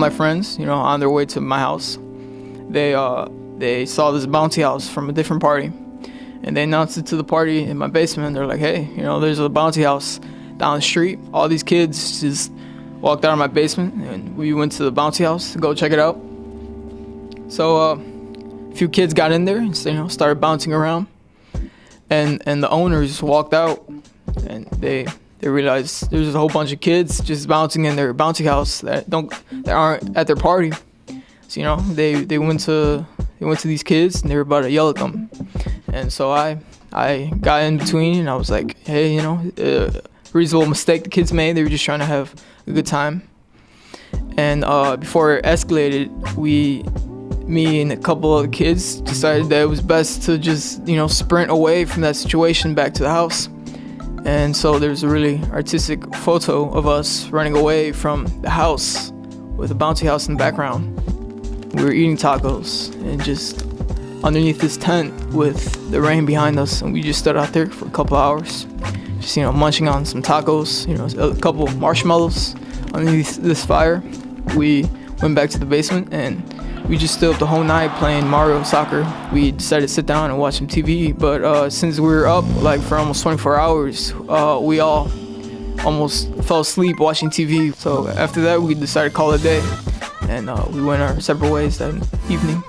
my friends, on their way to my house. They saw this bouncy house from a different party, and they announced it to the party in my basement. They're like, hey, there's a bouncy house down the street. All these kids just walked out of my basement, and we went to the bouncy house to go check it out. So a few kids got in there and started bouncing around, and the owners walked out, and they realized there's a whole bunch of kids just bouncing in their bouncy house that aren't at their party. So they went to these kids, and they were about to yell at them. And so I got in between, and I was like, hey, reasonable mistake the kids made. They were just trying to have a good time. And before it escalated, me and a couple of kids decided that it was best to just sprint away from that situation back to the house. And so there's a really artistic photo of us running away from the house with a bouncy house in the background. We were eating tacos and just underneath this tent with the rain behind us, and we just stood out there for a couple hours, just munching on some tacos, a couple marshmallows underneath this fire. We went back to the basement, and we just stayed up the whole night playing Mario Soccer. We decided to sit down and watch some TV, but since we were up for almost 24 hours, we all almost fell asleep watching TV. So after that, we decided to call it a day, and we went our separate ways that evening.